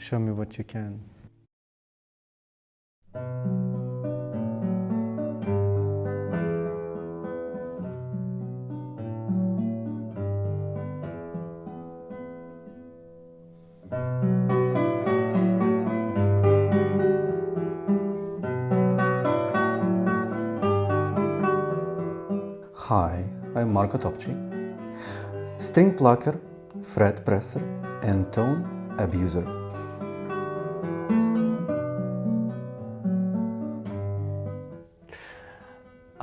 Show me what you can. Hi, I'm Marko Topchii, string plucker, fret presser, and tone abuser.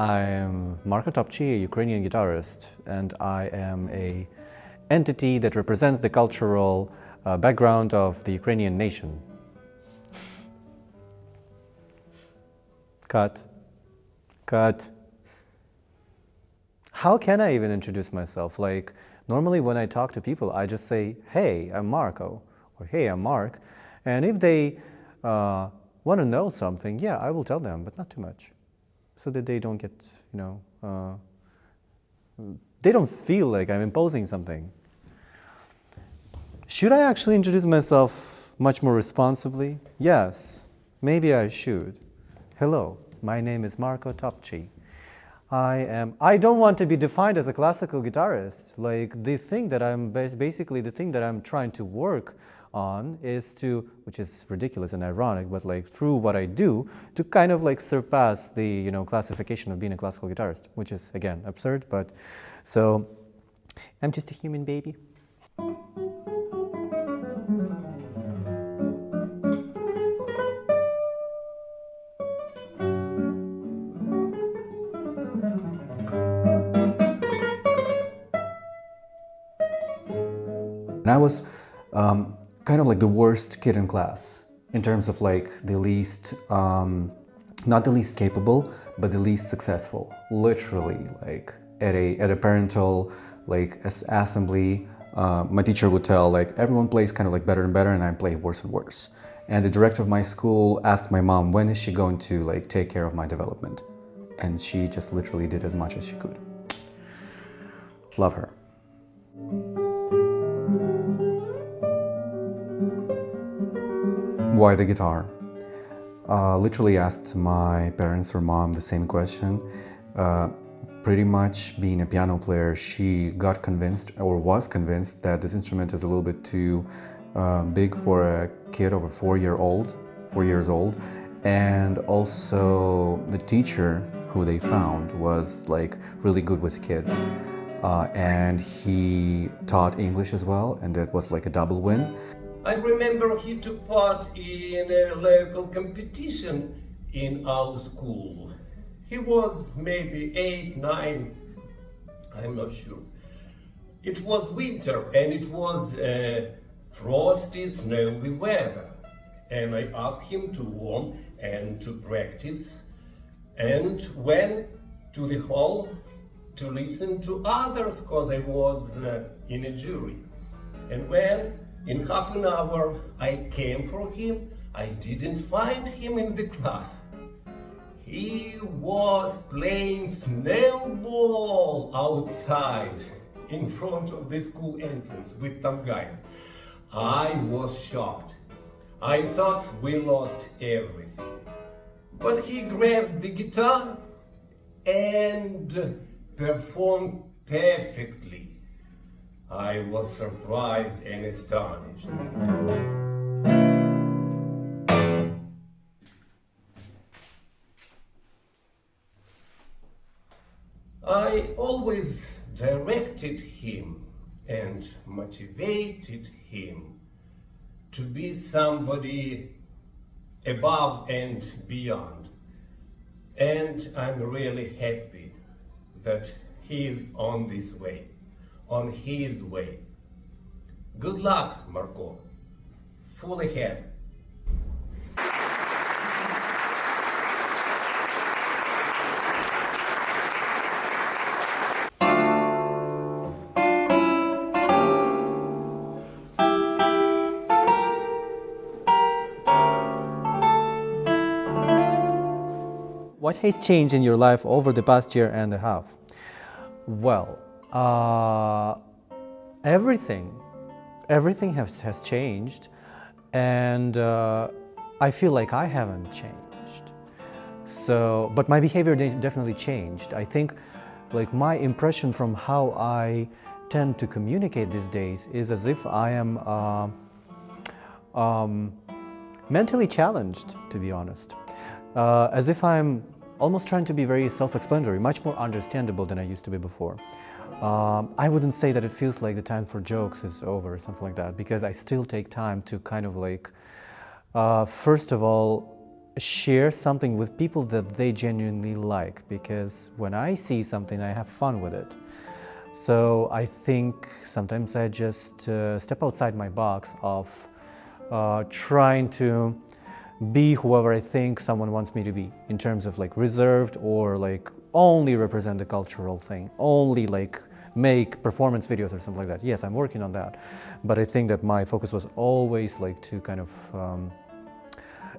I am Marko Topchii, a Ukrainian guitarist, and I am an entity that represents the cultural background of the Ukrainian nation. Cut. Cut. How can I even introduce myself? Like, normally when I talk to people, I just say, hey, I'm Marko, or hey, I'm Mark. And if they want to know something, yeah, I will tell them, but not too much. So that they don't get, they don't feel like I'm imposing something. Should I actually introduce myself much more responsibly? Yes, maybe I should. Hello, my name is Marko Topchii. I don't want to be defined as a classical guitarist. Like, the thing that basically the thing that I'm trying to work on is to, which is ridiculous and ironic, but like through what I do, to kind of like surpass the, classification of being a classical guitarist, which is again absurd, but so I'm just a human baby. And I was kind of like the worst kid in class in terms of like the least, not the least capable, but the least successful. Literally, like at a parental like assembly, my teacher would tell like everyone plays kind of like better and better, and I play worse and worse. And the director of my school asked my mom, when is she going to like take care of my development? And she just literally did as much as she could. Love her. Why the guitar? Literally asked my parents or mom the same question. Pretty much being a piano player, she got convinced or was convinced that this instrument is a little bit too big for a kid of 4 years old. And also the teacher who they found was like really good with kids. And he taught English as well, and that was like a double win. I remember he took part in a local competition in our school. He was maybe 8, 9, I'm not sure. It was winter and it was frosty, snowy weather. And I asked him to warm and to practice, and went to the hall to listen to others, because I was in a jury. And when in half an hour I came for him, I didn't find him in the class. He was playing snowball outside in front of the school entrance with some guys. I was shocked. I thought we lost everything. But he grabbed the guitar and performed perfectly. I was surprised and astonished. I always directed him and motivated him to be somebody above and beyond. And I'm really happy that he is on this way. On his way. Good luck, Marko. Full ahead. What has changed in your life over the past year and a half? Well, everything has changed. and I feel like I haven't changed. So, but my behavior definitely changed. I think like my impression from how I tend to communicate these days is as if I am mentally challenged, to be honest. As if I'm almost trying to be very self-explanatory, much more understandable than I used to be before. I wouldn't say that it feels like the time for jokes is over or something like that, because I still take time to kind of like, first of all, share something with people that they genuinely like, because when I see something, I have fun with it. So I think sometimes I just step outside my box of trying to be whoever I think someone wants me to be, in terms of like reserved or like only represent the cultural thing, only like make performance videos or something like that. Yes, I'm working on that, but I think that my focus was always like to kind of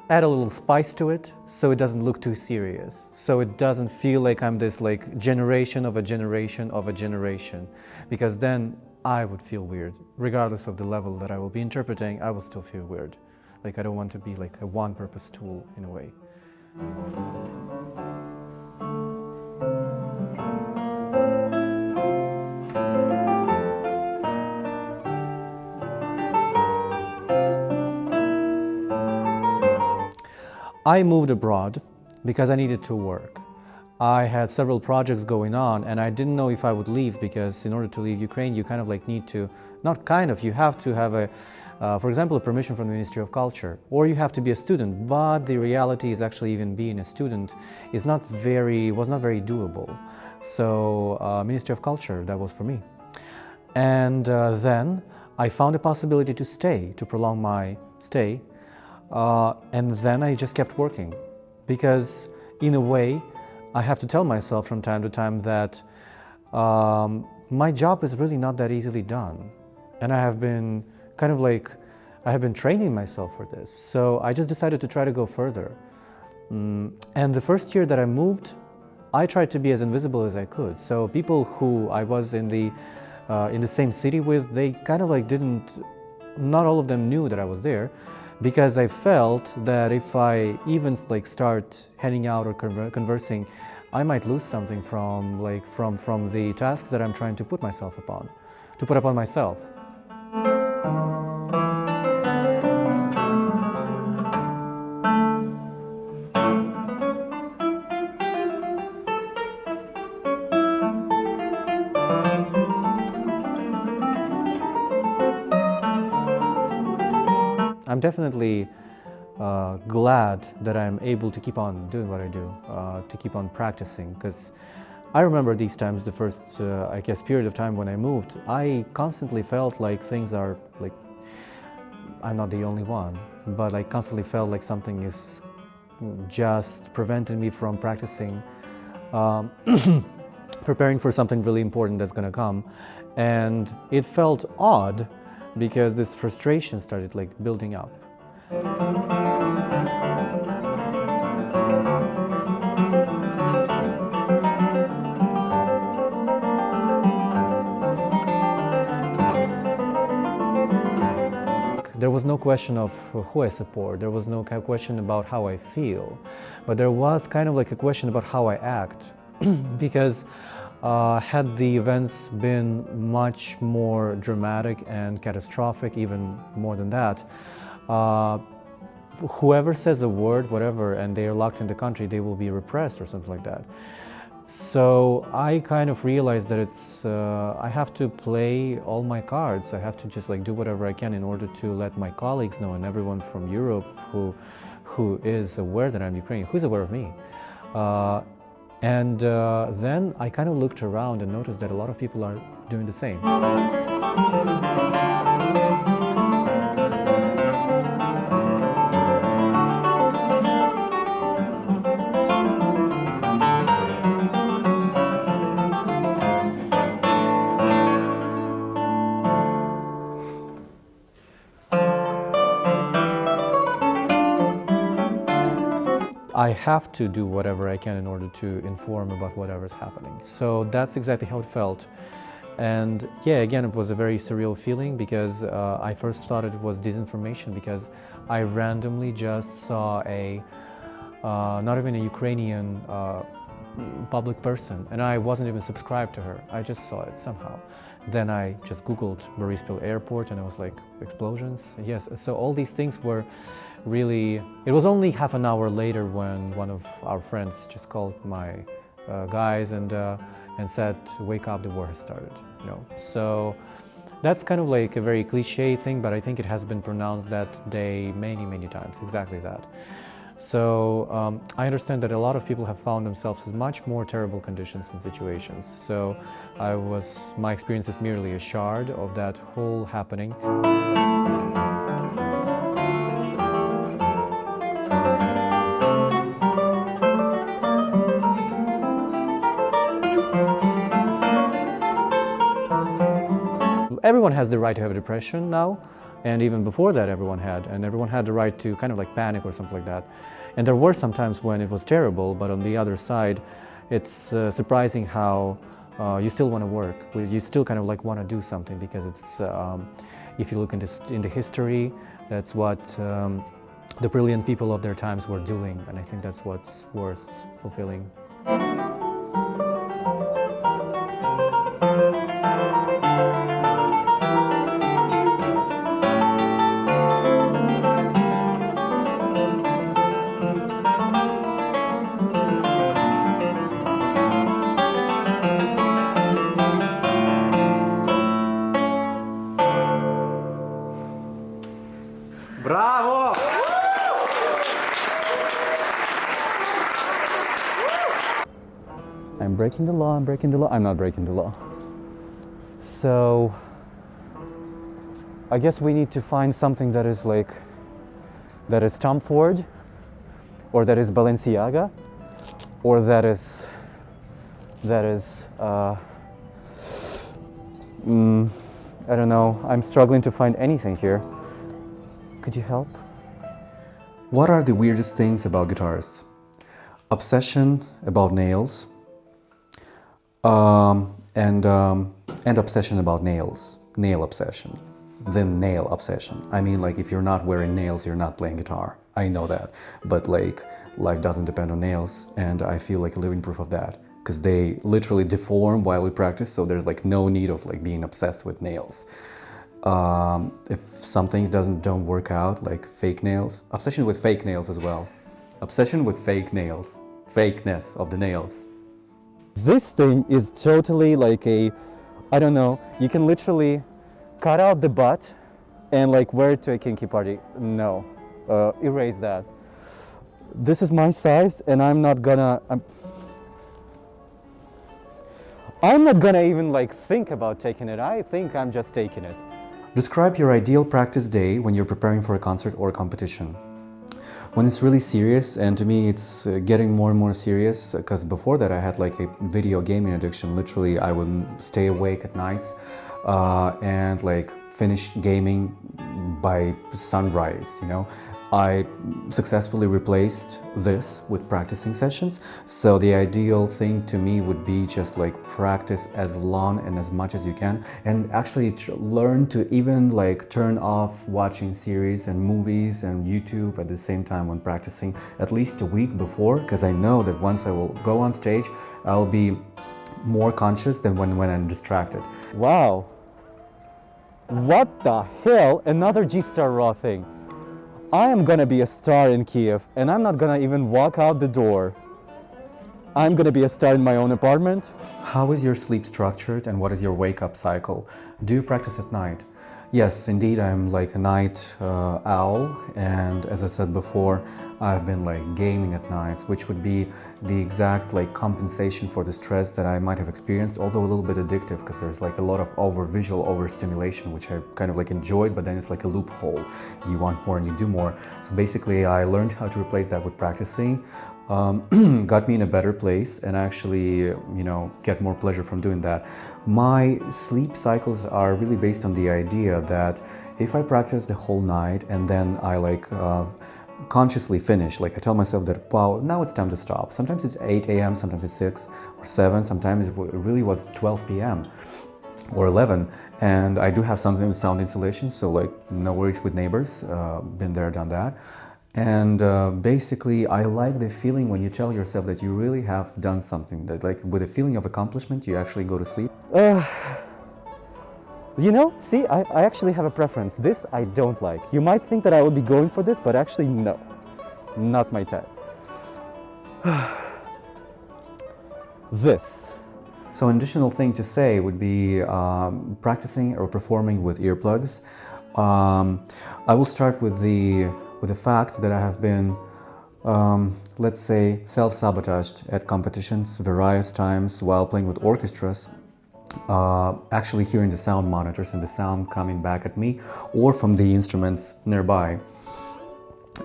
add a little spice to it, so it doesn't look too serious, so it doesn't feel like I'm this like generation of a generation of a generation, because then I would feel weird. Regardless of the level that I will be interpreting, I will still feel weird. Like I don't want to be like a one-purpose tool in a way. I moved abroad because I needed to work. I had several projects going on and I didn't know if I would leave, because in order to leave Ukraine you kind of like need to, not kind of, you have to have a, for example, a permission from the Ministry of Culture, or you have to be a student, but the reality is actually even being a student was not very doable. So Ministry of Culture, that was for me. And then I found a possibility to stay, to prolong my stay, and then I just kept working, because in a way I have to tell myself from time to time that my job is really not that easily done, and I have been kind of like, I have been training myself for this, so I just decided to try to go further. And the first year that I moved, I tried to be as invisible as I could, so people who I was in the same city with, they kind of like didn't, not all of them knew that I was there, because I felt that if I even like start hanging out or conversing, I might lose something from the tasks that I'm trying to put upon myself. I'm definitely glad that I'm able to keep on doing what I do, to keep on practicing, because I remember these times, the first, I guess, period of time when I moved, I constantly felt like things are like, I'm not the only one, but I constantly felt like something is just preventing me from practicing, preparing for something really important that's going to come. And it felt odd, because this frustration started like building up. There was no question of who I support, there was no question about how I feel, but there was kind of like a question about how I act, because had the events been much more dramatic and catastrophic, even more than that, whoever says a word, whatever, and they are locked in the country, they will be repressed or something like that. So I kind of realized that it's, I have to play all my cards. I have to just like do whatever I can in order to let my colleagues know and everyone from Europe who is aware that I'm Ukrainian, who's aware of me. And then I kind of looked around and noticed that a lot of people are doing the same. I have to do whatever I can in order to inform about whatever's happening. So that's exactly how it felt. And yeah, again, it was a very surreal feeling because I first thought it was disinformation because I randomly just saw a, not even a Ukrainian public person, and I wasn't even subscribed to her. I just saw it somehow. Then I just Googled Boryspil airport and it was like explosions. Yes, so all these things were really, it was only half an hour later when one of our friends just called my guys and said, wake up, the war has started, you know. So that's kind of like a very cliche thing, but I think it has been pronounced that day many, many times, exactly that. So I understand that a lot of people have found themselves in much more terrible conditions and situations. So my experience is merely a shard of that whole happening. Everyone has the right to have a depression now. And even before that, everyone had the right to kind of like panic or something like that. And there were some times when it was terrible, but on the other side, it's surprising how you still want to work. You still kind of like want to do something because it's, if you look in the history, that's what the brilliant people of their times were doing. And I think that's what's worth fulfilling. Bravo! I'm breaking the law, I'm breaking the law. I'm not breaking the law. So I guess we need to find something that is like, that is Tom Ford, or that is Balenciaga, or that is I don't know, I'm struggling to find anything here. Could you help? What are the weirdest things about guitarists? Obsession about nails, and obsession about nails, nail obsession, then nail obsession. I mean, like, if you're not wearing nails, you're not playing guitar. I know that, but like, life doesn't depend on nails, and I feel like a living proof of that, because they literally deform while we practice, so there's like no need of like being obsessed with nails. If some things don't work out, like fake nails, obsession with fake nails as well. Obsession with fake nails, fakeness of the nails. This thing is totally like a, I don't know, you can literally cut out the butt and like wear it to a kinky party. No, erase that. This is my size and I'm not gonna even like think about taking it. I think I'm just taking it. Describe your ideal practice day when you're preparing for a concert or a competition. When it's really serious, and to me it's getting more and more serious, because before that I had like a video gaming addiction. Literally I would stay awake at nights and like finish gaming by sunrise, you know. I successfully replaced this with practicing sessions, so the ideal thing to me would be just like practice as long and as much as you can, and actually learn to even like turn off watching series and movies and YouTube at the same time when practicing, at least a week before, because I know that once I will go on stage, I'll be more conscious than when I'm distracted. Wow! What the hell? Another G-Star Raw thing. I am gonna be a star in Kyiv, and I'm not gonna even walk out the door. I'm gonna be a star in my own apartment. How is your sleep structured, and what is your wake-up cycle? Do you practice at night? Yes, indeed, I'm like a night owl, and as I said before, I've been like gaming at nights, which would be the exact like compensation for the stress that I might have experienced, although a little bit addictive, because there's like a lot of visual overstimulation, which I kind of like enjoyed, but then it's like a loophole. You want more and you do more. So basically I learned how to replace that with practicing. Got me in a better place, and actually, you know, get more pleasure from doing that. My sleep cycles are really based on the idea that if I practice the whole night and then I like consciously finish, like I tell myself that, wow, now it's time to stop. Sometimes it's 8 a.m., sometimes it's 6 or 7, sometimes it really was 12 p.m. or 11, and I do have something with sound insulation, so like no worries with neighbors, been there, done that. And basically I like the feeling when you tell yourself that you really have done something, that like with a feeling of accomplishment you actually go to sleep. You know, see, I actually have a preference. This I don't like. You might think that I would be going for this, but actually no, not my type. This. So an additional thing to say would be practicing or performing with earplugs. I will start with the fact that I have been, let's say, self-sabotaged at competitions various times while playing with orchestras, actually hearing the sound monitors and the sound coming back at me or from the instruments nearby.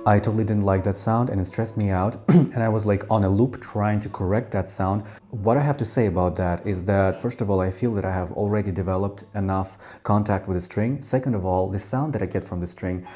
I totally didn't like that sound and it stressed me out and I was like on a loop trying to correct that sound. What I have to say about that is that first of all I feel that I have already developed enough contact with the string. Second of all, the sound that I get from the string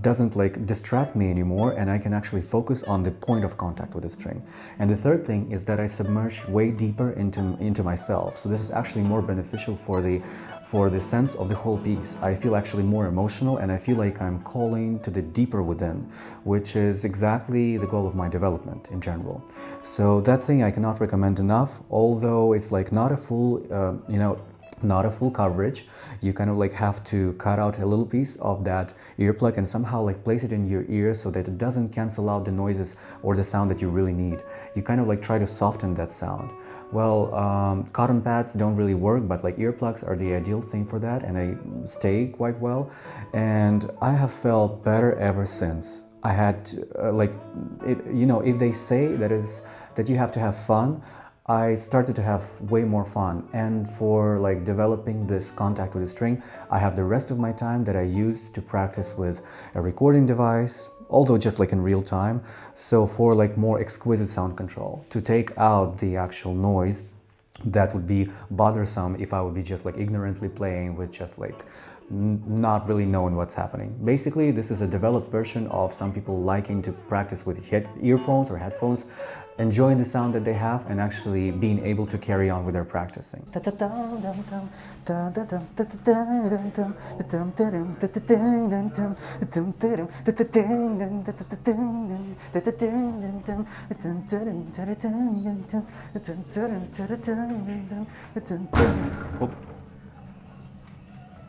doesn't like distract me anymore and I can actually focus on the point of contact with the string. And the third thing is that I submerge way deeper into myself. So this is actually more beneficial for the sense of the whole piece. I feel actually more emotional and I feel like I'm calling to the deeper within, which is exactly the goal of my development in general. So that thing I cannot recommend enough, although it's like not a full, not a full coverage. You kind of like have to cut out a little piece of that earplug and somehow like place it in your ear so that it doesn't cancel out the noises or the sound that you really need. You kind of like try to soften that sound. Well, cotton pads don't really work, but like earplugs are the ideal thing for that and they stay quite well. And I have felt better ever since. I had if they say that you have to have fun, I started to have way more fun. And for like developing this contact with the string, I have the rest of my time that I use to practice with a recording device, although just like in real time. So for like more exquisite sound control, to take out the actual noise that would be bothersome if I would be just like ignorantly playing with just like not really knowing what's happening. Basically, this is a developed version of some people liking to practice with earphones or headphones, enjoying the sound that they have and actually being able to carry on with their practicing. Oh.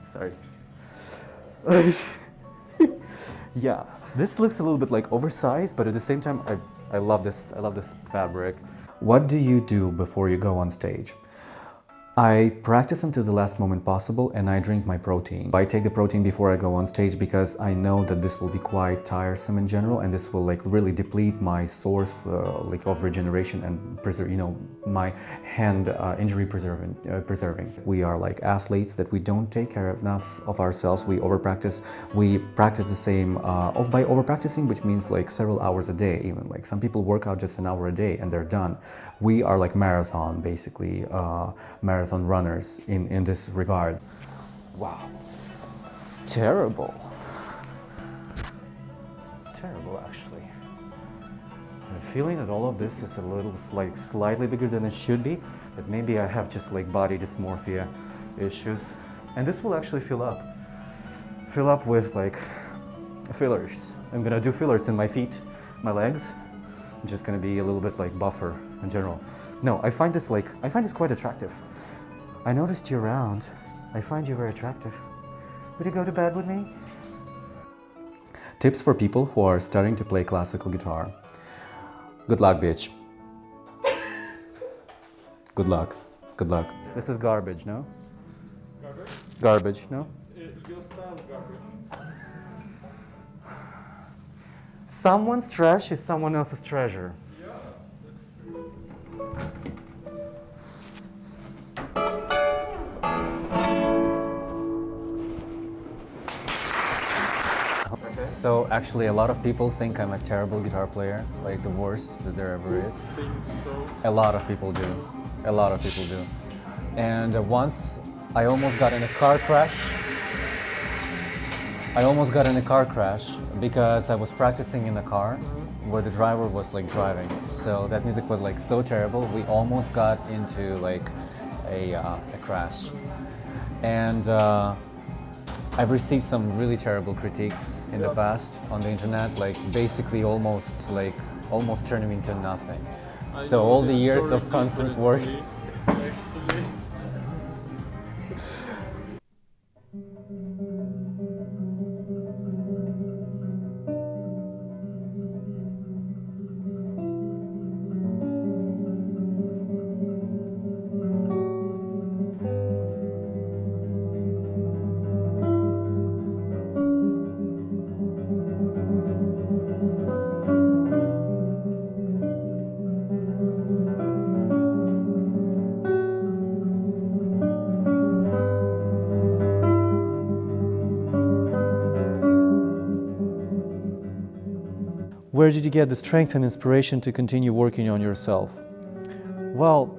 Sorry. Yeah, this looks a little bit like oversized, but at the same time, I love this. I love this fabric. What do you do before you go on stage? I practice until the last moment possible and I drink my protein. I take the protein before I go on stage because I know that this will be quite tiresome in general and this will like really deplete my source like of regeneration and preserve, my hand injury preserving. We are like athletes that we don't take care enough of ourselves. We overpractice. We practice the same by overpracticing, which means like several hours a day even. Like some people work out just an hour a day and they're done. We are like marathon basically, marathon runners in this regard. Wow. Terrible. Terrible, actually. I'm feeling that all of this is a little like slightly bigger than it should be, but maybe I have just like body dysmorphia issues. And this will actually fill up with like fillers. I'm gonna do fillers in my feet, my legs. I'm just gonna be a little bit like buffer in general. No, I find this quite attractive. I noticed you around. I find you very attractive. Would you go to bed with me? Tips for people who are starting to play classical guitar. Good luck, bitch. Good luck. Good luck. This is garbage, no? Garbage? Garbage, no? Your style garbage. Someone's trash is someone else's treasure. Yeah, that's true. So actually a lot of people think I'm a terrible guitar player, like the worst that there ever is. Think so. A lot of people do. A lot of people do. And once I almost got in a car crash. Because I was practicing in the car where the driver was like driving. So that music was like so terrible. We almost got into like a crash. And I've received some really terrible critiques in the past on the internet, like basically almost turning me into nothing. So all the years of constant work. Actually. Where did you get the strength and inspiration to continue working on yourself? Well,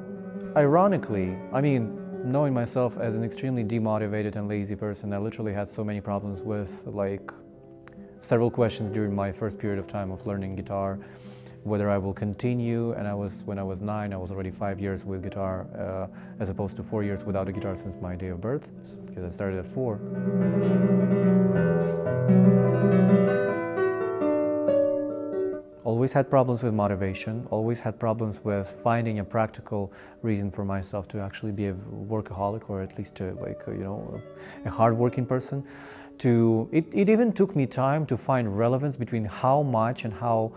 ironically, I mean, knowing myself as an extremely demotivated and lazy person, I literally had so many problems with like several questions during my first period of time of learning guitar, whether I will continue. And when I was 9, I was already 5 years with guitar, as opposed to 4 years without a guitar since my day of birth, because I started at 4. Always had problems with motivation, always had problems with finding a practical reason for myself to actually be a workaholic, or at least to a hardworking person. It even took me time to find relevance between how much and how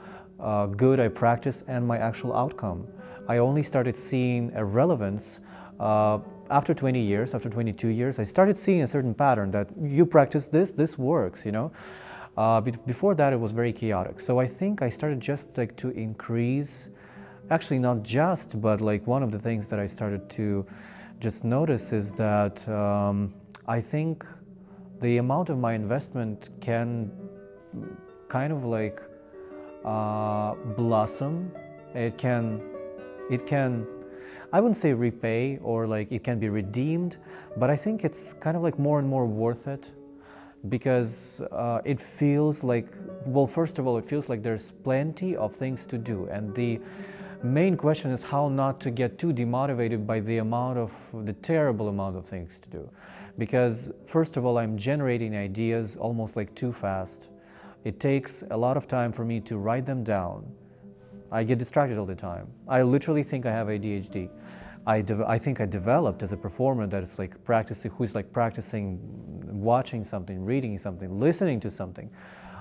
good I practice and my actual outcome. I only started seeing a relevance after 20 years, after 22 years. I started seeing a certain pattern that you practice this works, you know. Before that, it was very chaotic. So I think I started just like to increase, actually not just, but like one of the things that I started to just notice is that I think the amount of my investment can kind of like blossom. It can, I wouldn't say repay or like it can be redeemed, but I think it's kind of like more and more worth it. Because it feels like, well, first of all, it feels like there's plenty of things to do. And the main question is how not to get too demotivated by the terrible amount of things to do. Because first of all, I'm generating ideas almost like too fast. It takes a lot of time for me to write them down. I get distracted all the time. I literally think I have ADHD. I think I developed as a performer that it's like practicing watching something, reading something, listening to something.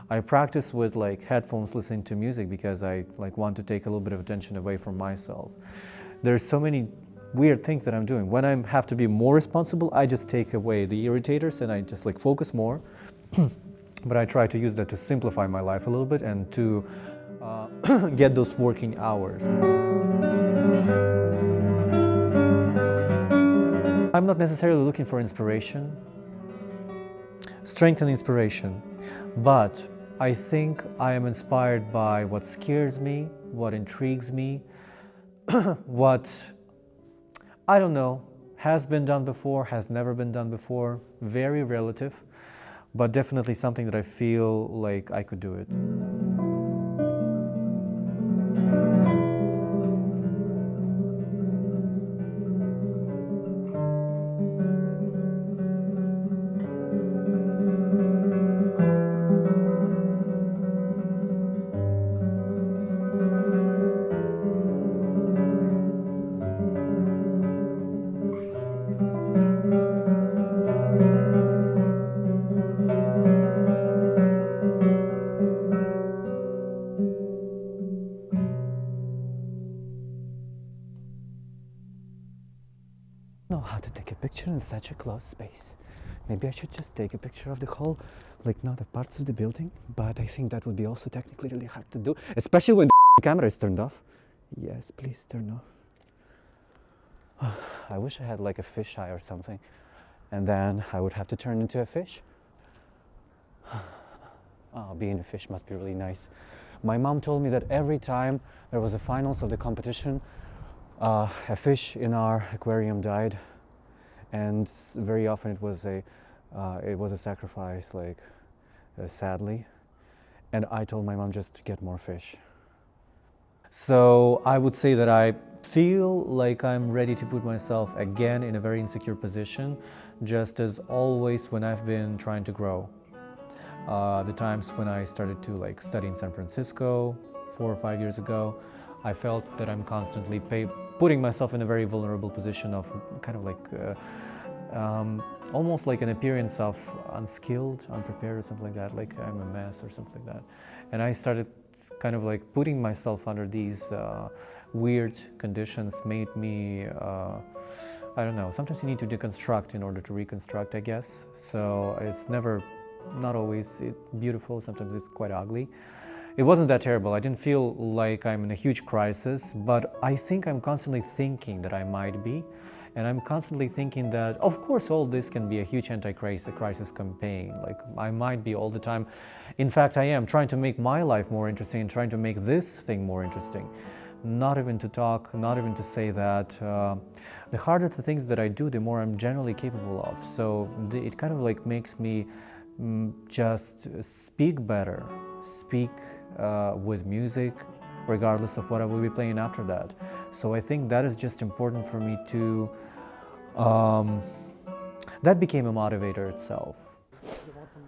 I practice with like headphones listening to music because I like want to take a little bit of attention away from myself. There's so many weird things that I'm doing. When I have to be more responsible, I just take away the irritators and I just like focus more. But I try to use that to simplify my life a little bit and to get those working hours. I'm not necessarily looking for inspiration, strength and inspiration, but I think I am inspired by what scares me, what intrigues me, what, I don't know, has been done before, has never been done before, very relative, but definitely something that I feel like I could do it. Know how to take a picture in such a closed space. Maybe I should just take a picture of the whole, like not the parts of the building, but I think that would be also technically really hard to do, especially when the camera is turned off. Yes, please turn off. I wish I had like a fisheye or something, and then I would have to turn into a fish. Oh, being a fish must be really nice. My mom told me that every time there was a finals of the competition, a fish in our aquarium died, and very often it was a sacrifice, like sadly. And I told my mom just to get more fish. So I would say that I feel like I'm ready to put myself again in a very insecure position, just as always when I've been trying to grow. The times when I started to study in San Francisco 4 or 5 years ago, I felt that I'm constantly putting myself in a very vulnerable position of kind of almost like an appearance of unskilled, unprepared or something like that, like I'm a mess or something like that. And I started kind of putting myself under these weird conditions made me, I don't know, sometimes you need to deconstruct in order to reconstruct, I guess. So it's not always beautiful, sometimes it's quite ugly. It wasn't that terrible. I didn't feel like I'm in a huge crisis, but I think I'm constantly thinking that I might be. And I'm constantly thinking that, of course, all this can be a huge anti-crisis campaign. I might be all the time. In fact, I am trying to make my life more interesting and trying to make this thing more interesting. Not even to say that the harder the things that I do, the more I'm generally capable of. So it kind of makes me just speak better, speak with music, regardless of what I will be playing after that. So I think that is just important for me to, that became a motivator itself.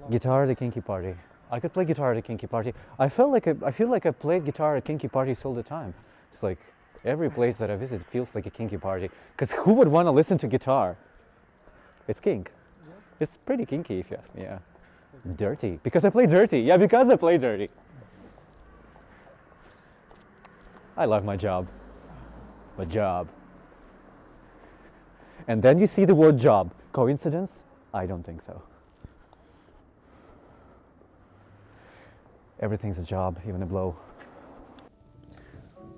Guitar at a kinky party. I could play guitar at a kinky party. I feel like I played guitar at kinky parties all the time. It's like every place that I visit feels like a kinky party. Because who would want to listen to guitar? It's kink. Yeah. It's pretty kinky if you ask me, yeah. Dirty. Because I play dirty. Yeah, because I play dirty. I love my job. My job. And then you see the word job. Coincidence? I don't think so. Everything's a job, even a blow.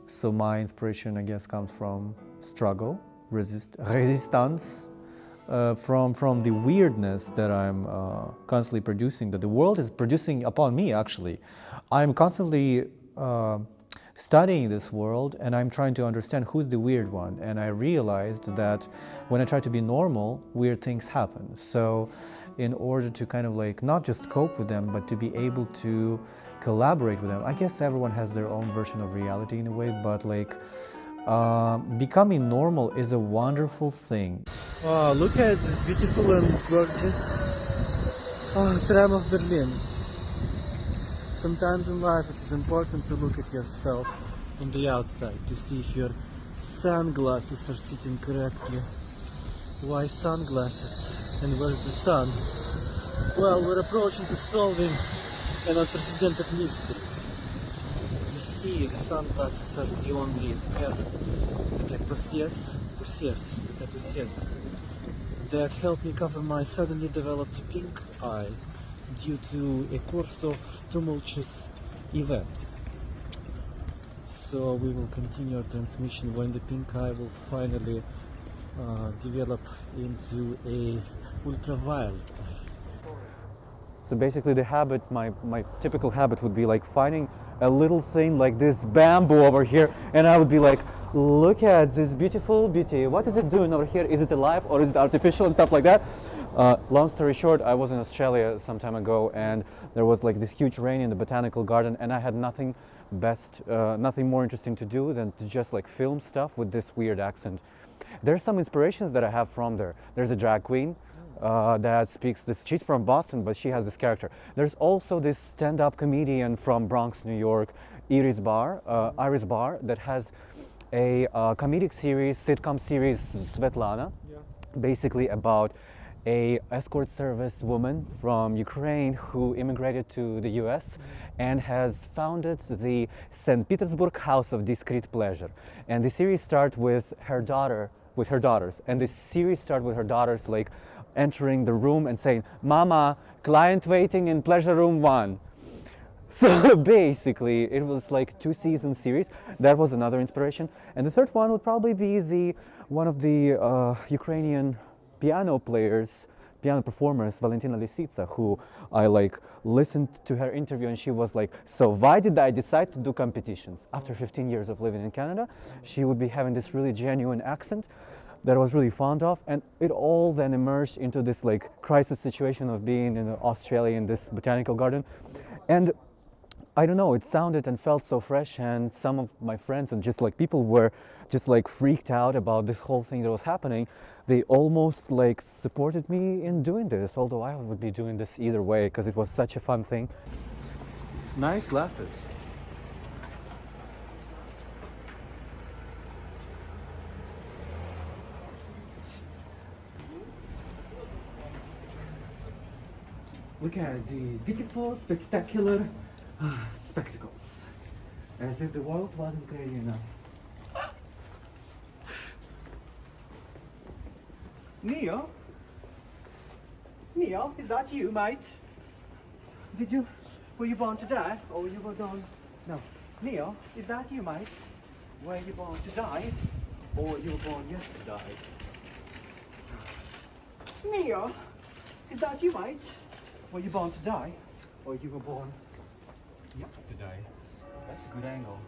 So my inspiration, I guess, comes from struggle, resistance, from the weirdness that I'm constantly producing, that the world is producing upon me, actually. I'm constantly studying this world, and I'm trying to understand who's the weird one. And I realized that when I try to be normal, weird things happen. So in order to kind of not just cope with them, but to be able to collaborate with them, I guess everyone has their own version of reality in a way, but becoming normal is a wonderful thing. Oh, look at this beautiful and gorgeous tram of Berlin. Sometimes in life it is important to look at yourself from the outside to see if your sunglasses are sitting correctly. Why sunglasses? And where's the sun? Well, we're approaching to solving an unprecedented mystery. You see, the sunglasses are the only pair that I possess, that helped me cover my suddenly developed pink eye due to a course of tumultuous events. So we will continue our transmission when the pink eye will finally develop into a ultraviolet eye. So basically the habit, my typical habit would be finding a little thing like this bamboo over here, and I would be like, look at this beautiful beauty. What is it doing over here? Is it alive or is it artificial and stuff like that? Long story short, I was in Australia some time ago, and there was this huge rain in the botanical garden, and I had nothing more interesting to do than to just film stuff with this weird accent. There's some inspirations that I have from there. There's a drag queen that speaks this. She's from Boston, but she has this character. There's also this stand-up comedian from Bronx, New York, Iris Barr, that has a comedic series, sitcom series, Svetlana, basically about a escort service woman from Ukraine who immigrated to the US and has founded the St. Petersburg House of Discreet Pleasure. And the series starts with her daughters. And the series starts with her daughters entering the room and saying, "Mama, client waiting in pleasure room 1." So basically, it was 2-season series. That was another inspiration. And the third one would probably be one of the Ukrainian piano performers, Valentina Lisitsa, who I listened to her interview, and she was like, so why did I decide to do competitions? After 15 years of living in Canada, she would be having this really genuine accent that I was really fond of, and it all then emerged into this crisis situation of being in Australia in this botanical garden. And I don't know, it sounded and felt so fresh, and some of my friends and just like people were just like freaked out about this whole thing that was happening. They almost like supported me in doing this, although I would be doing this either way because it was such a fun thing. Nice glasses. Look at these beautiful, spectacular spectacles. As if the world wasn't crazy enough. Neo? Neo, is that you, mate? Were you born to die? Or you were born... No. Neo, is that you, mate? Were you born to die? Or you were born yesterday? Neo, is that you, mate? Were you born to die? Or you were born yesterday? That's a good angle.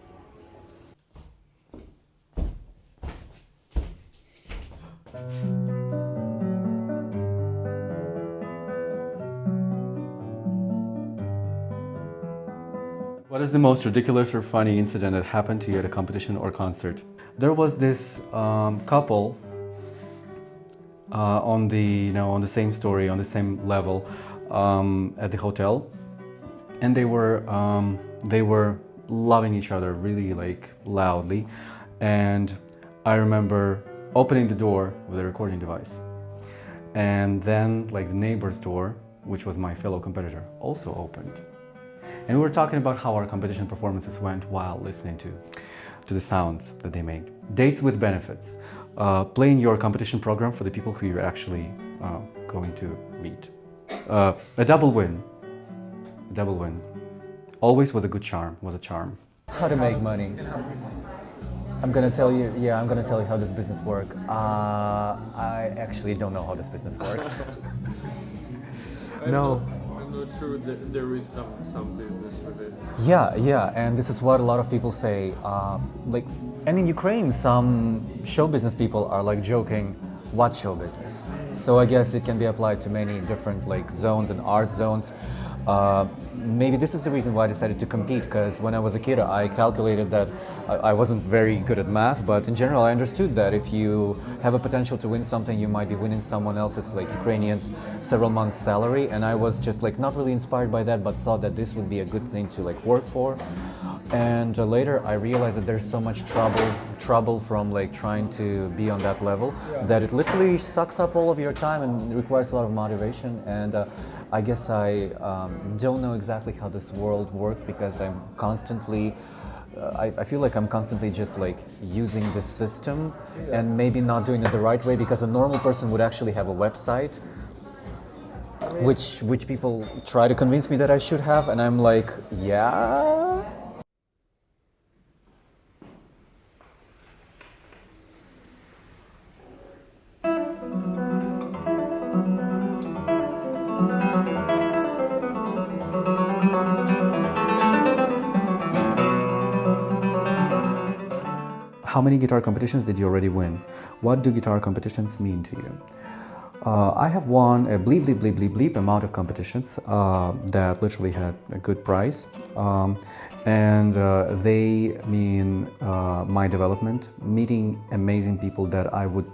What is the most ridiculous or funny incident that happened to you at a competition or concert? There was this couple on the same story, on the same level at the hotel, and they were loving each other really like loudly, and I remember opening the door with a recording device, and then like the neighbor's door, which was my fellow competitor, also opened. And we were talking about how our competition performances went while listening to the sounds that they made. Dates with benefits. Playing your competition program for the people who you're actually going to meet. A double win. Always was a charm. How to make money. I'm gonna tell you how this business works. I actually don't know how this business works. No. I'm not sure that there is some business with it. Yeah, and this is what a lot of people say. And in Ukraine, some show business people are like joking, what show business? So I guess it can be applied to many different like zones and art zones. Maybe this is the reason why I decided to compete, because when I was a kid I calculated that I wasn't very good at math, but in general I understood that if you have a potential to win something, you might be winning someone else's, like Ukrainians, several months salary, and I was just like not really inspired by that, but thought that this would be a good thing to like work for. And later I realized that there's so much trouble from like trying to be on that level, that it literally sucks up all of your time and requires a lot of motivation. And I guess I don't know exactly how this world works, because I'm constantly I feel like I'm constantly just like using this system and maybe not doing it the right way, because a normal person would actually have a website, which people try to convince me that I should have, and I'm like, yeah. How many guitar competitions did you already win? What do guitar competitions mean to you? I have won a bleep amount of competitions that literally had a good prize, and they mean my development, meeting amazing people that I would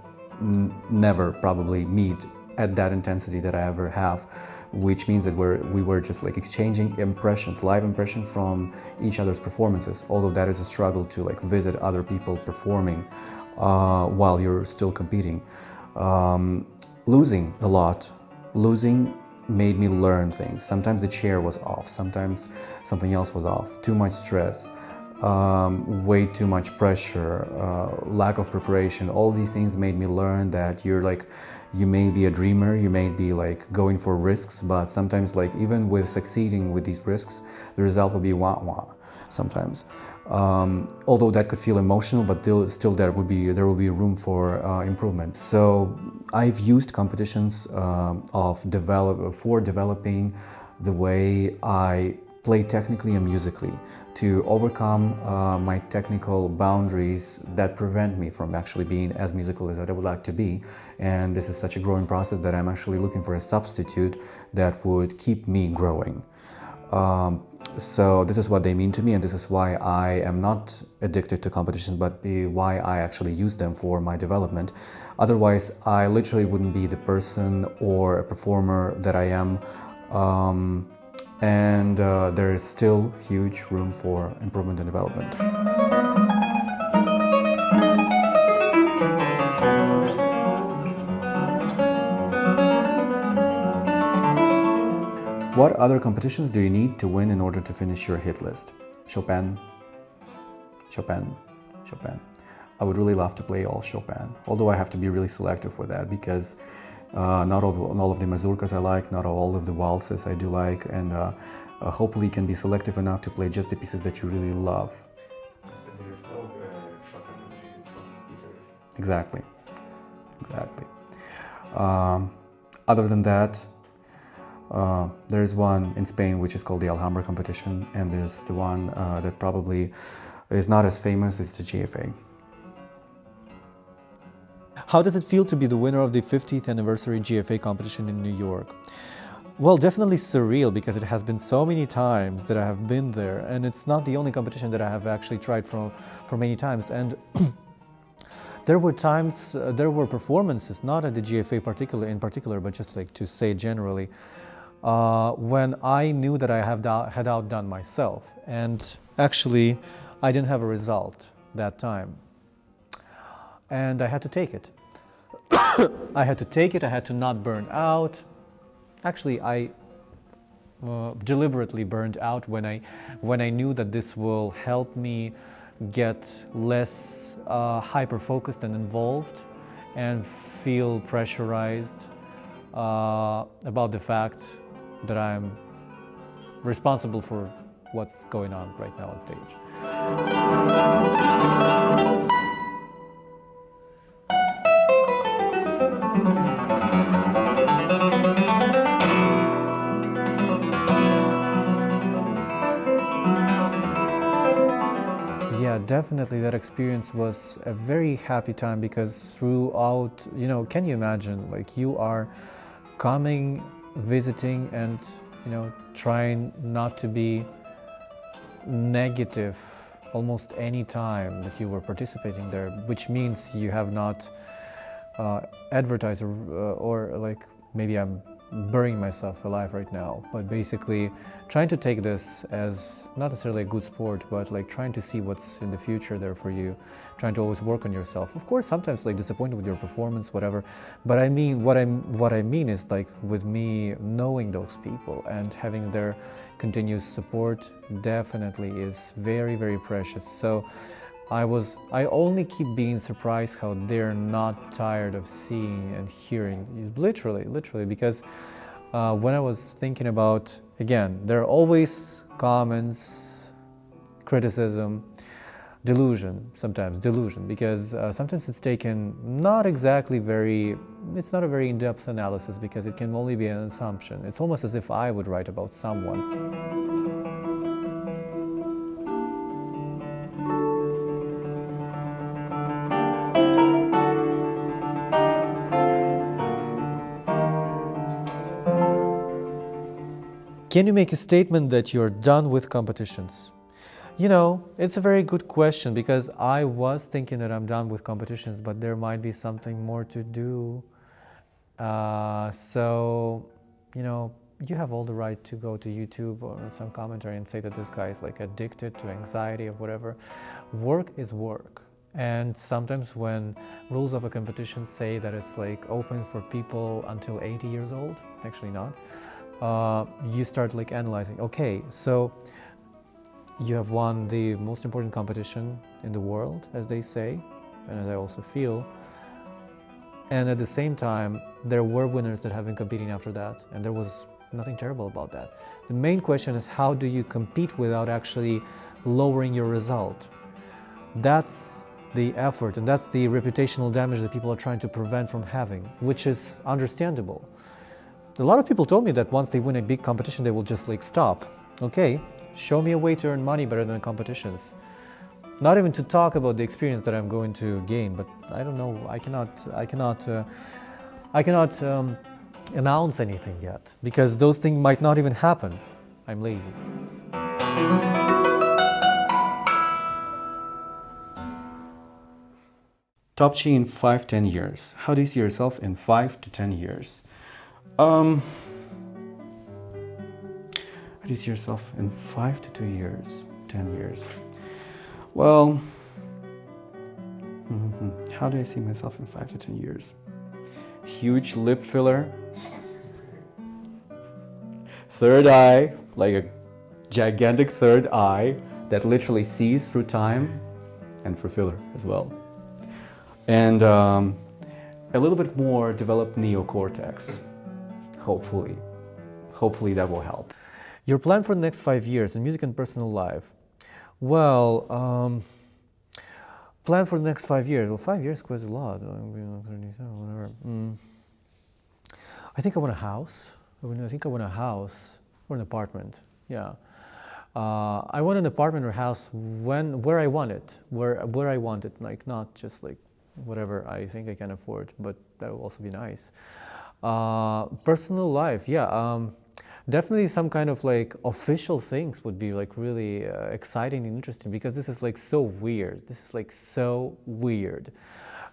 never probably meet at that intensity that I ever have, which means that we were just like exchanging impressions, live impression from each other's performances, although that is a struggle to like visit other people performing while you're still competing. Losing a lot. Losing made me learn things. Sometimes the chair was off, sometimes something else was off, too much stress, way too much pressure, lack of preparation. All these things made me learn that you may be a dreamer, you may be like going for risks, but sometimes like even with succeeding with these risks, the result will be wah-wah sometimes. Although that could feel emotional, but still there will be room for improvement. So I've used competitions for developing the way I play technically and musically, to overcome my technical boundaries that prevent me from actually being as musical as I would like to be. And this is such a growing process that I'm actually looking for a substitute that would keep me growing. So this is what they mean to me, and this is why I am not addicted to competitions, but why I actually use them for my development. Otherwise, I literally wouldn't be the person or a performer that I am, and there is still huge room for improvement and development. What other competitions do you need to win in order to finish your hit list? Chopin, Chopin, Chopin. I would really love to play all Chopin, although I have to be really selective with that because not all of the mazurkas I like, not all of the waltzes I do like, and hopefully you can be selective enough to play just the pieces that you really love. Exactly, exactly. Other than that, there is one in Spain which is called the Alhambra competition, and there's the one that probably is not as famous as the GFA. How does it feel to be the winner of the 50th anniversary GFA competition in New York? Well, definitely surreal, because it has been so many times that I have been there, and it's not the only competition that I have actually tried for many times. And there were times, there were performances, not at the GFA in particular, but just like to say generally, when I knew that I had outdone myself, and actually I didn't have a result that time, and I had to take it. I had to take it, I had to not burn out. Actually, I deliberately burned out when I knew that this will help me get less hyper-focused and involved and feel pressurized about the fact that I'm responsible for what's going on right now on stage. Yeah, definitely that experience was a very happy time, because throughout, can you imagine, like, you are coming, visiting, and, trying not to be negative almost any time that you were participating there, which means you have not advertised or like, maybe I'm burying myself alive right now, but basically trying to take this as not necessarily a good sport, but like trying to see what's in the future there for you, trying to always work on yourself. Of course, sometimes like disappointed with your performance, whatever, but I mean, what I mean is, like, with me knowing those people and having their continuous support definitely is very, very precious. So I only keep being surprised how they're not tired of seeing and hearing, literally, because when I was thinking about, again, there are always comments, criticism, sometimes delusion, because sometimes it's taken not exactly it's not a very in-depth analysis, because it can only be an assumption. It's almost as if I would write about someone. Can you make a statement that you're done with competitions? It's a very good question, because I was thinking that I'm done with competitions, but there might be something more to do. So, you have all the right to go to YouTube or some commentary and say that this guy is like addicted to anxiety or whatever. Work is work. And sometimes when rules of a competition say that it's like open for people until 80 years old, actually not, you start like analyzing, okay, so you have won the most important competition in the world, as they say, and as I also feel, and at the same time, there were winners that have been competing after that, and there was nothing terrible about that. The main question is, how do you compete without actually lowering your result? That's the effort, and that's the reputational damage that people are trying to prevent from having, which is understandable. A lot of people told me that once they win a big competition, they will just like stop. Okay, show me a way to earn money better than competitions. Not even to talk about the experience that I'm going to gain, but I don't know, I cannot announce anything yet, because those things might not even happen. I'm lazy. Topchii in 5-10 years. How do you see yourself in 5 to 10 years? How do you see yourself in 5 to 2 years, 10 years? Well, how do I see myself in 5 to 10 years? Huge lip filler, third eye, like a gigantic third eye that literally sees through time, and for filler as well. And a little bit more developed neocortex, hopefully. Hopefully that will help. Your plan for the next 5 years in music and personal life? Well, plan for the next 5 years. Well, 5 years is quite a lot. Whatever. I think I want a house. I think I want a house or an apartment. Yeah. I want an apartment or house where I want it. Where I want it. Like not just like whatever I think I can afford, but that will also be nice. Personal life, yeah. Definitely some kind of like official things would be like really exciting and interesting, because this is like so weird. This is like so weird.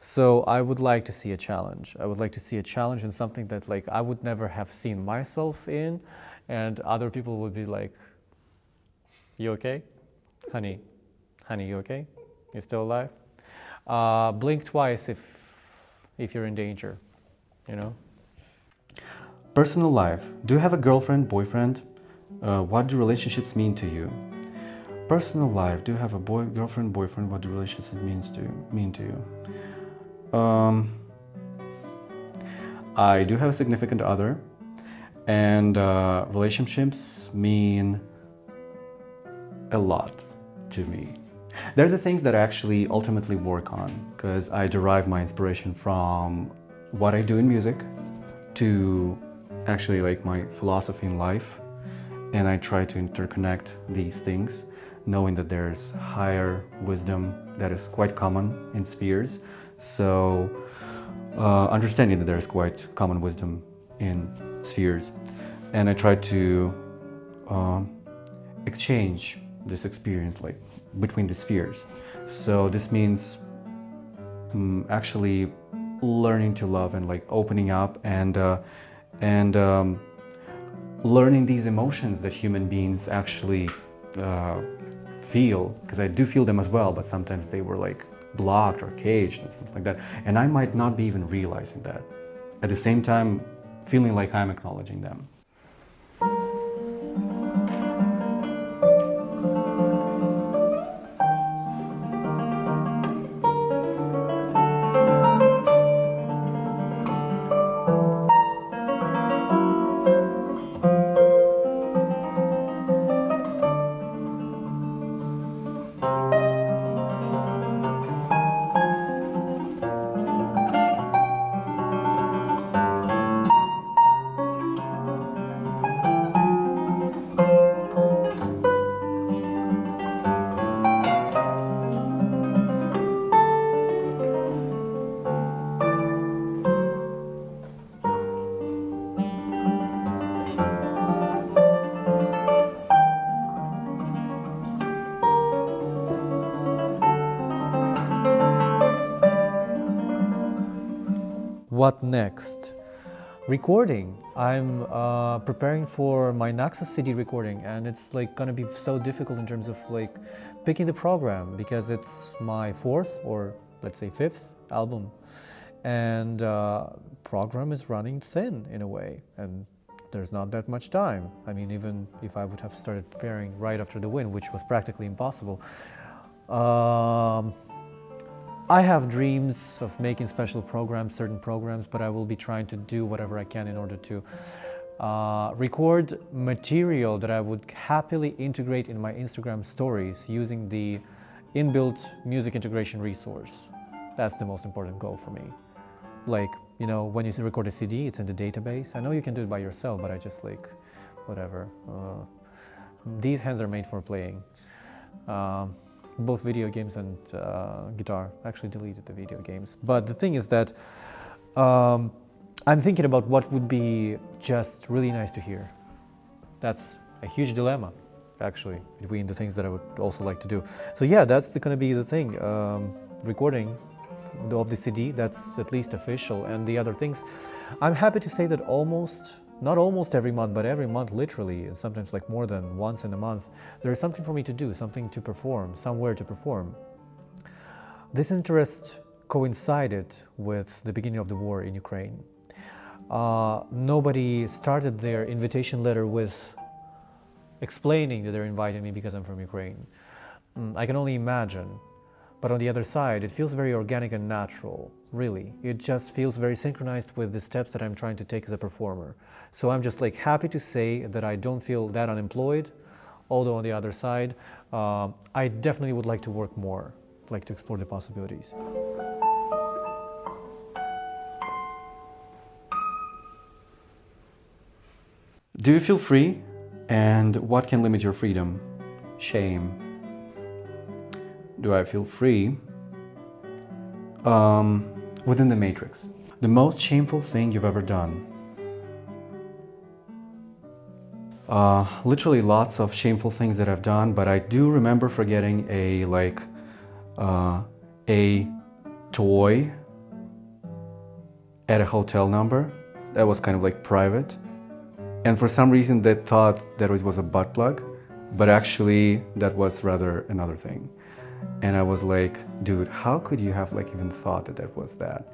So I would like to see a challenge. I would like to see a challenge in something that like I would never have seen myself in, and other people would be like, "You okay? Honey, you okay? You still alive?" Blink twice if you're in danger, you know? Personal life. Do you have a girlfriend, boyfriend? What do relationships mean to you? Personal life. Do you have a girlfriend, boyfriend? What do relationships mean to you? I do have a significant other, and relationships mean a lot to me. They're the things that I actually ultimately work on, because I derive my inspiration from what I do in music to actually like my philosophy in life, and I try to interconnect these things, knowing that there's higher wisdom that is quite common in spheres. So understanding that there's quite common wisdom in spheres, and I try to exchange this experience like between the spheres. So this means actually learning to love and like opening up and learning these emotions that human beings actually feel, because I do feel them as well, but sometimes they were like blocked or caged and something like that, and I might not be even realizing that. At the same time, feeling like I'm acknowledging them. What next? Recording. I'm preparing for my Naxos CD recording, and it's like gonna be so difficult in terms of like picking the program, because it's my 4th or let's say 5th album, and program is running thin in a way, and there's not that much time. I mean, even if I would have started preparing right after the win, which was practically impossible. I have dreams of making special programs, certain programs, but I will be trying to do whatever I can in order to record material that I would happily integrate in my Instagram stories using the inbuilt music integration resource. That's the most important goal for me. Like, you know, when you record a CD, it's in the database. I know you can do it by yourself, but I just like, whatever. These hands are made for playing. Both video games and guitar. I actually deleted the video games. But the thing is that I'm thinking about what would be just really nice to hear. That's a huge dilemma. actually, between the things that I would also like to do. So yeah, that's going to be the thing. Recording of the CD, that's at least official. And the other things, I'm happy to say that not almost every month, but every month literally, and sometimes like more than once in a month, there is something for me to do, something to perform, somewhere to perform. This interest coincided with the beginning of the war in Ukraine. Nobody started their invitation letter with explaining that they're inviting me because I'm from Ukraine. I can only imagine. But on the other side, it feels very organic and natural, really. It just feels very synchronized with the steps that I'm trying to take as a performer. So I'm just like happy to say that I don't feel that unemployed, although on the other side, I definitely would like to work more, like to explore the possibilities. Do you feel free? And what can limit your freedom? Shame. Do I feel free? Within the matrix. The most shameful thing you've ever done? Literally lots of shameful things that I've done, but I do remember forgetting a toy at a hotel number that was kind of like private. And for some reason they thought that it was a butt plug, but actually that was rather another thing. And I was like, dude, how could you have like even thought that that was that?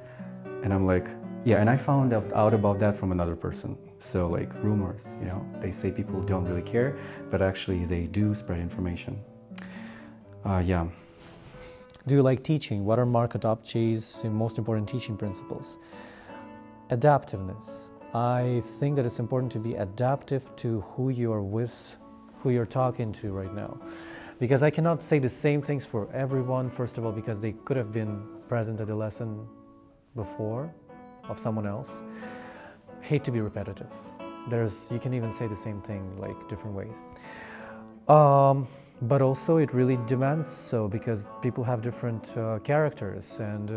And I'm like, yeah, and I found out about that from another person. So like rumors, you know, they say people don't really care, but actually they do spread information. Yeah. Do you like teaching? What are Marko Topchii's most important teaching principles? Adaptiveness. I think that it's important to be adaptive to who you are with, who you're talking to right now. Because I cannot say the same things for everyone, first of all, because they could have been present at the lesson before of someone else. Hate to be repetitive. You can even say the same thing like different ways. But also it really demands so, because people have different characters and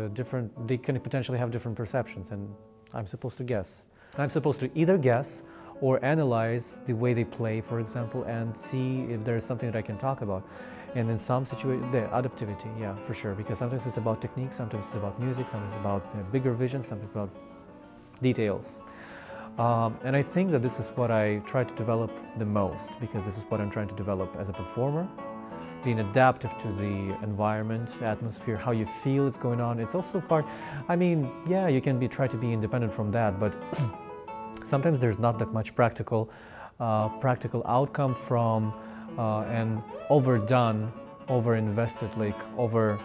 they can potentially have different perceptions, and I'm supposed to guess. I'm supposed to either guess or analyze the way they play, for example, and see if there's something that I can talk about. And in some situations, the adaptivity, yeah, for sure, because sometimes it's about technique, sometimes it's about music, sometimes it's about bigger vision, sometimes about details. And I think that this is what I try to develop the most, because this is what I'm trying to develop as a performer, being adaptive to the environment, atmosphere, how you feel it's going on. It's also part, I mean, yeah, you can try to be independent from that, but sometimes there's not that much practical outcome from an overdone, over-invested, like over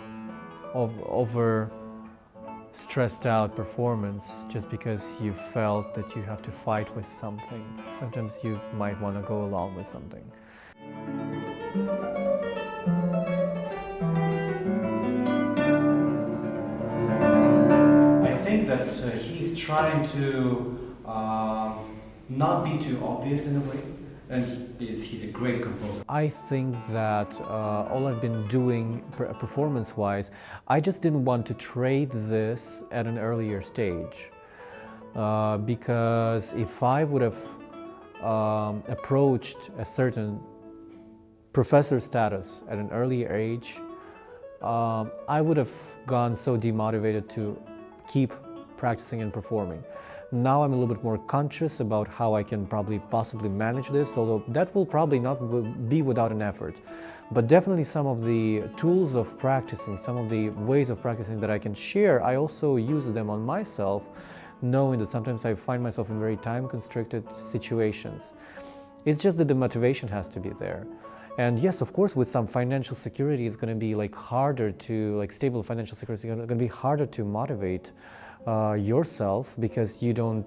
stressed out performance just because you felt that you have to fight with something. Sometimes you might want to go along with something. I think that he's trying to not be too obvious in a way, and he's a great composer. I think that all I've been doing performance-wise, I just didn't want to trade this at an earlier stage, because if I would have approached a certain professor status at an earlier age, I would have gone so demotivated to keep practicing and performing. Now I'm a little bit more conscious about how I can possibly manage this, although that will probably not be without an effort. But definitely some of the tools of practicing, some of the ways of practicing that I can share, I also use them on myself, knowing that sometimes I find myself in very time-constricted situations. It's just that the motivation has to be there. And yes, of course, with some financial security, it's going to be like harder to, like stable financial security, it's going to be harder to motivate yourself, because you don't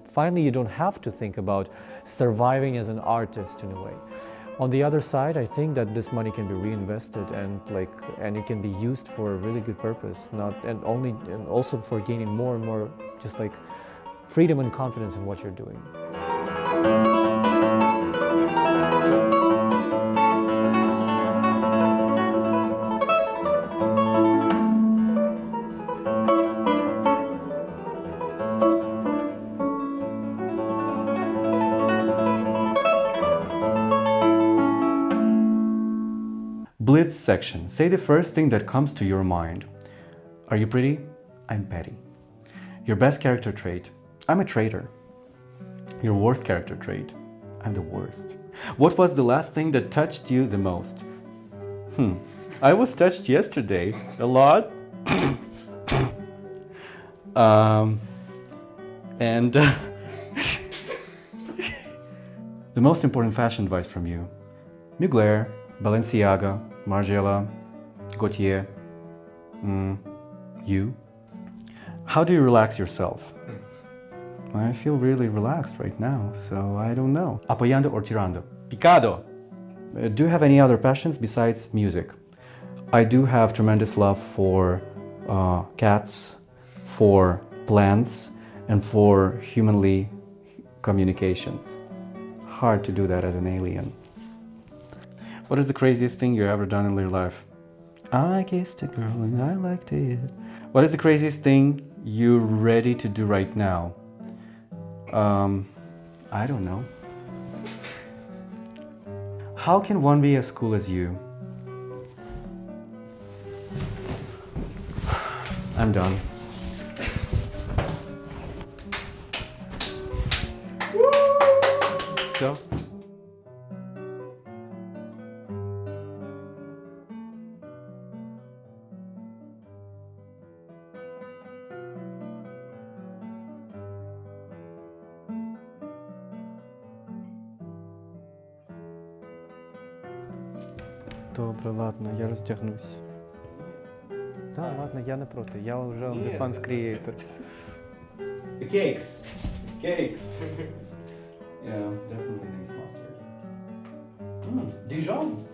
have to think about surviving as an artist in a way. On the other side, I think that this money can be reinvested and it can be used for a really good purpose, and also for gaining more and more just like freedom and confidence in what you're doing. Blitz section. Say the first thing that comes to your mind. Are you pretty? I'm petty. Your best character trait? I'm a traitor. Your worst character trait? I'm the worst. What was the last thing that touched you the most? I was touched yesterday a lot. And the most important fashion advice from you. Mugler, Balenciaga, Margiela, Gautier. You. How do you relax yourself? I feel really relaxed right now, so I don't know. Apoyando or tirando? Picado! Do you have any other passions besides music? I do have tremendous love for cats, for plants, and for humanly communications. Hard to do that as an alien. What is the craziest thing you've ever done in your life? I kissed a girl and I liked it. What is the craziest thing you're ready to do right now? I don't know. How can one be as cool as you? I'm done. So? Добре, ладно, я роздягнусь. Так, ладно, я не проти. Я вже OnlyFans creator. Cakes. Cakes. Yeah, definitely nice mustard. Dijon.